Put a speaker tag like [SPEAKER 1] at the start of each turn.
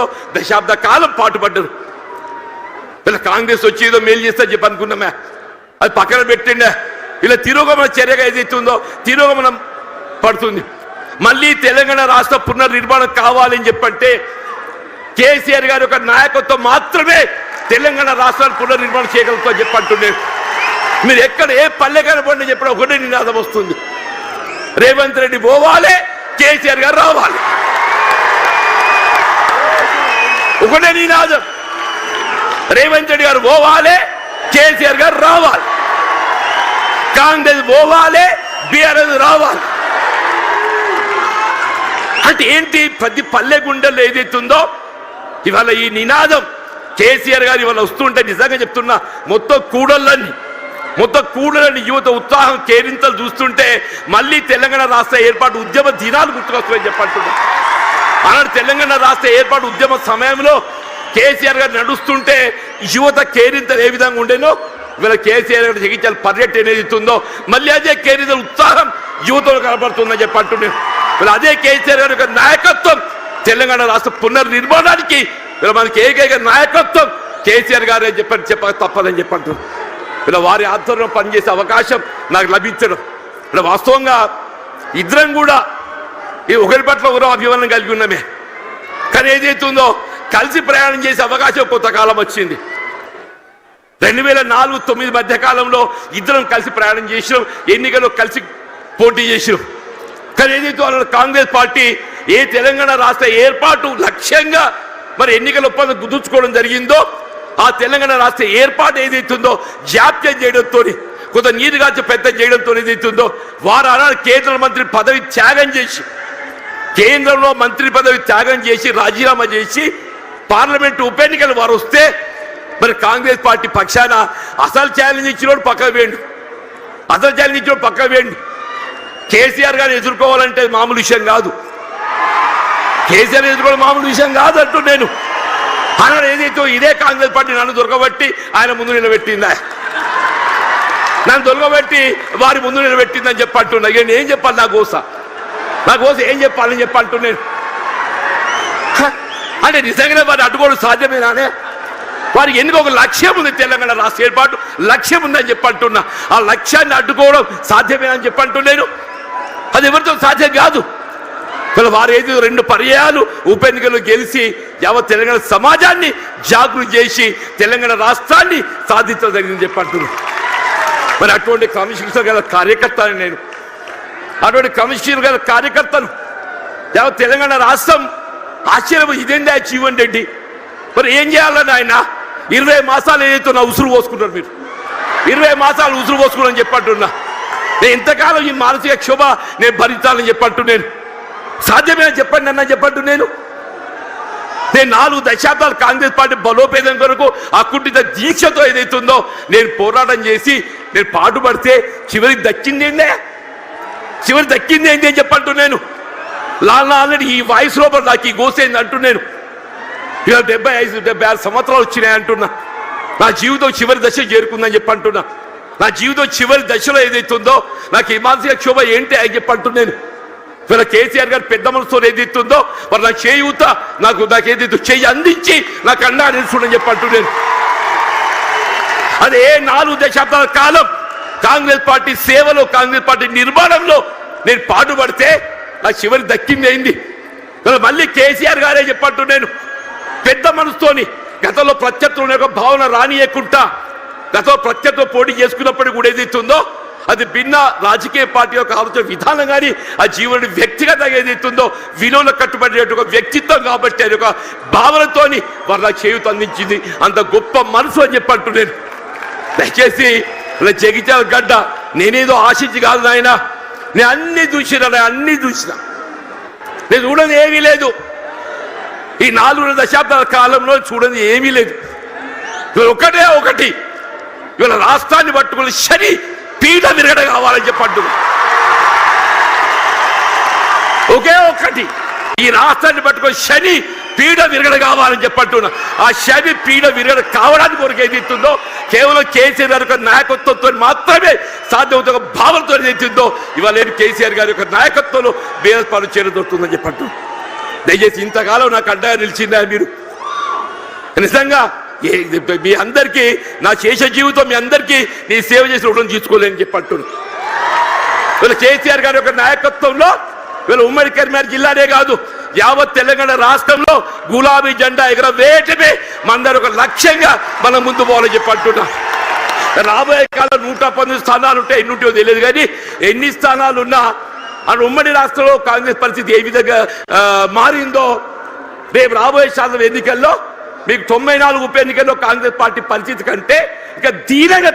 [SPEAKER 1] ఏదైతుందో దశాబ్ద కాలం పాటుపడ్డారు. ఇలా కాంగ్రెస్ వచ్చి ఏదో మేలు చేస్తా చెప్పి అనుకున్నామే, అది పక్కన పెట్టిండే. ఇలా తిరోగమన చర్యగా ఏదైతుందో తిరోగమనం పడుతుంది. మళ్ళీ తెలంగాణ రాష్ట్ర పునర్నిర్మాణం కావాలని చెప్పంటే కేసీఆర్ గారి యొక్క నాయకత్వం మాత్రమే తెలంగాణ రాష్ట్రాన్ని పునర్నిర్మాణం చేయగలుగుతా చెప్పంటుండే. మీరు ఎక్కడ ఏ పల్లె కనపడి చెప్పిన ఒకటే నినాదం వస్తుంది, రేవంత్ రెడ్డి పోవాలి, కేసీఆర్ గారు రావాలి. ఒకటే నినాదం, రేవంత్ రెడ్డి గారు పోవాలి, కేసీఆర్ గారు రావాలి. కాంగ్రెస్ పోవాలి, బీఆర్ఎస్ రావాలి. అంటే ఏంటి? ప్రతి పల్లె గుండెల్లో ఏదైతుందో ఇవాళ ఈ నినాదం కేసీఆర్ గారు ఇవాళ వస్తుంటే నిజంగా చెప్తున్నా, మొత్తం కూడలని యువత ఉత్సాహం కేరింతలు చూస్తుంటే మళ్ళీ తెలంగాణ రాష్ట్ర ఏర్పాటు ఉద్యమ దినాలు గుర్తుకొస్తాయని చెప్పంటున్నా. అలాంటి తెలంగాణ రాష్ట్ర ఏర్పాటు ఉద్యమ సమయంలో కేసీఆర్ గారు నడుస్తుంటే యువత కేరింతలు ఏ విధంగా ఉండేనో ఇవాళ కేసీఆర్ గారు జగిత్యాల పర్యటన ఏదైతుందో మళ్ళీ అదే కేరింతల ఉత్సాహం యువతలో కనబడుతుందని చెప్పంటున్నాను. ఇలా అదే కేసీఆర్ గారి యొక్క నాయకత్వం తెలంగాణ రాష్ట్ర పునర్నిర్మాణానికి ఇలా మనకి ఏకైక నాయకత్వం కేసీఆర్ గారు అని చెప్పక తప్పదని చెప్పంటున్నాను. ఇలా వారి ఆధ్వర్యంలో పనిచేసే అవకాశం నాకు లభించడం, ఇలా వాస్తవంగా ఇద్దరం కూడా ఈ ఒకరి పట్ల ఒకరో అభిమానం కలిగి ఉన్నామే. కానీ ఏదైతుందో కలిసి ప్రయాణం చేసే అవకాశం కొంతకాలం వచ్చింది. 2004-2009 మధ్య కాలంలో ఇద్దరం కలిసి ప్రయాణం చేసినాం, ఎన్నికల్లో కలిసి పోటీ చేసినాం. కానీ ఏదైతే వాళ్ళ కాంగ్రెస్ పార్టీ ఏ తెలంగాణ రాష్ట్ర ఏర్పాటు లక్ష్యంగా మరి ఎన్నికల ఒప్పందం కుదుర్చుకోవడం జరిగిందో ఆ తెలంగాణ రాష్ట్ర ఏర్పాటు ఏదైతుందో జాప్యం చేయడంతో కొంత నీరుగాచి పెద్ద చేయడంతో ఏదైతుందో వారు అనాడు కేంద్ర మంత్రి పదవి త్యాగం చేసి కేంద్రంలో మంత్రి పదవి త్యాగం చేసి రాజీనామా చేసి పార్లమెంటు ఉప ఎన్నికలు వారు వస్తే మరి కాంగ్రెస్ పార్టీ పక్షాన అసలు ఛాలెంజ్ ఇచ్చినోడు పక్కకు వేయండి. కేసీఆర్ గారిని ఎదుర్కోవాలంటే మామూలు విషయం కాదు, కేసీఆర్ ఎదుర్కోవడం మామూలు విషయం కాదు అంటూ నేను అన్నాడు. ఏదైతే ఇదే కాంగ్రెస్ పార్టీ నన్ను దొరకబట్టి ఆయన ముందు నిలబెట్టిందా, నన్ను దొరకబెట్టి వారి ముందు నిలబెట్టిందని చెప్పంటున్నా. ఇక నేను ఏం చెప్పాలి, నా కోసం ఏం చెప్పాలని చెప్పంటూ నేను అంటే నిజంగానే వారిని అడ్డుకోవడం సాధ్యమేనానే? వారికి ఎందుకు ఒక లక్ష్యం ఉంది, తెలంగాణ రాష్ట్ర ఏర్పాటు లక్ష్యం ఉందని చెప్పంటున్నా. ఆ లక్ష్యాన్ని అడ్డుకోవడం సాధ్యమేనని చెప్పంటున్నాను. అది ఎవరితో సాధ్యం కాదు. వారు ఏదో 2 పర్యాయాలు ఉప ఎన్నికలు గెలిచి యావత్ తెలంగాణ సమాజాన్ని జాగృతి చేసి తెలంగాణ రాష్ట్రాన్ని సాధించడం జరిగిందని చెప్పంటున్నాను. మరి అటువంటి కమిషనర్ గల కార్యకర్తను నేను, అటువంటి కమిషనర్ గల కార్యకర్తను యావత్ తెలంగాణ రాష్ట్రం ఆశ్చర్యం, ఇదేంటి జీవన్ రెడ్డి మరి ఏం చేయాలని ఆయన 20 మాసాలు ఏదైతే నా ఉసురు పోసుకుంటారు మీరు, 20 మాసాలు ఉసురు పోసుకున్నారని చెప్పంటున్నా. నేను ఇంతకాలం ఈ మానసిక క్షోభ నేను భరించాలని చెప్పంటూ నేను సాధ్యమే చెప్పండి అన్న చెప్పంటూ నేను 4 దశాబ్దాలు కాంగ్రెస్ పార్టీ బలోపేతం కొరకు అకుంఠిత దీక్షతో ఏదైతుందో నేను పోరాటం చేసి నేను పాటుపడితే చివరికి దక్కింది ఏంటి అని చెప్పంటూ నేను ఆల్రెడీ ఈ వాయిస్ లోపల నాకు ఈ గోసేంది అంటూ నేను ఇవాళ 75-76 సంవత్సరాలు వచ్చినాయి అంటున్నా. నా జీవితం చివరి దశ చేరుకుందని చెప్పి అంటున్నా. నా జీవితం చివరి దశలో ఏదైతుందో నాకు ఈ మానసిక క్షోభ ఏంటి అని చెప్పి అంటున్నాను. ఇవాళ కేసీఆర్ గారు పెద్ద మనసుతో ఏదైతుందో మరి నా చేయూత నాకు ఏదైతే చేయి అందించి నాకు అండా నిలుచుండని చెప్పి అంటున్నాను. అదే 4 దశాబ్దాల కాలం కాంగ్రెస్ పార్టీ సేవలో కాంగ్రెస్ పార్టీ నిర్మాణంలో నేను పాటుపడితే నా చివరి దక్కింది అయింది. మళ్ళీ కేసీఆర్ గారే చెప్పట్టు నేను పెద్ద మనసుతోని గతంలో ప్రత్యర్థుల యొక్క భావన రానియకుండా గతంలో ప్రత్యర్థులు పోటీ చేసుకున్నప్పటికీ కూడా ఏదైతుందో అది భిన్న రాజకీయ పార్టీ యొక్క ఆలోచన విధానం కానీ ఆ జీవనుడి వ్యక్తిగతంగా ఏదైతుందో విలువలకు కట్టుబడేట ఒక వ్యక్తిత్వం కాబట్టి అది ఒక భావనతోని వాళ్ళ చేయూత అందించింది. అంత గొప్ప మనసు అని చెప్పంటూ నేను దయచేసి ఇలా జగిత్యాల గడ్డ నేనేదో ఆశించి కాదు నాయన, నేను అన్ని చూసిన నేను చూడని ఏమీ లేదు. ఈ 4 దశాబ్దాల కాలంలో చూడని ఏమీ లేదు. ఇవాళ ఒకటి ఇవాళ రాష్ట్రాన్ని పట్టుకుని శని పీఠ విరగడ కావాలని చెప్పంటు ఒకే ఒకటి ఈ రాష్ట్రాన్ని పట్టుకొని శని పీడ విరగడ కావాలని చెప్పంటున్నా. ఆ శని పీడ విరగడ కావడానికి కొరకు ఏదైతుందో కేవలం కేసీఆర్ గారి యొక్క నాయకత్వంతో మాత్రమే సాధ్యమవుతున్న భావనతో ఏదైతుందో ఇవాళ కేసీఆర్ గారి యొక్క నాయకత్వంలో బీఆర్ఎస్ పార్టీ చేరదొరుకుతుందని చెప్పంటు. దయచేసి ఇంతకాలం నాకు అండగా నిలిచిందా మీరు? నిజంగా మీ అందరికీ నా శేష జీవితం మీ అందరికీ నీ సేవ చేసి రుణం తీసుకోలేని చెప్పి అంటున్నాను. వీళ్ళ కేసీఆర్ గారి యొక్క నాయకత్వంలో వీళ్ళ ఉమ్మడి కరీంనగర్ జిల్లానే కాదు యావత్ తెలంగాణ రాష్ట్రంలో గులాబీ జెండా ఎగరవేయటమే మనందరూ ఒక లక్ష్యంగా మనం ముందు పోవాలని చెప్పి అంటున్నాం. రాబోయే కాలం 119 స్థానాలు ఉంటాయి, ఎన్ని ఉంటాయో తెలియదు, కానీ ఎన్ని స్థానాలు ఉన్నా ఆ ఉమ్మడి రాష్ట్రంలో కాంగ్రెస్ పరిస్థితి ఏ విధంగా మారిందో రేపు రాబోయే శాతం ఎన్నికల్లో మీకు 94 ఉప ఎన్నికల్లో కాంగ్రెస్ పార్టీ పరిస్థితి కంటే ఇక దీనంగా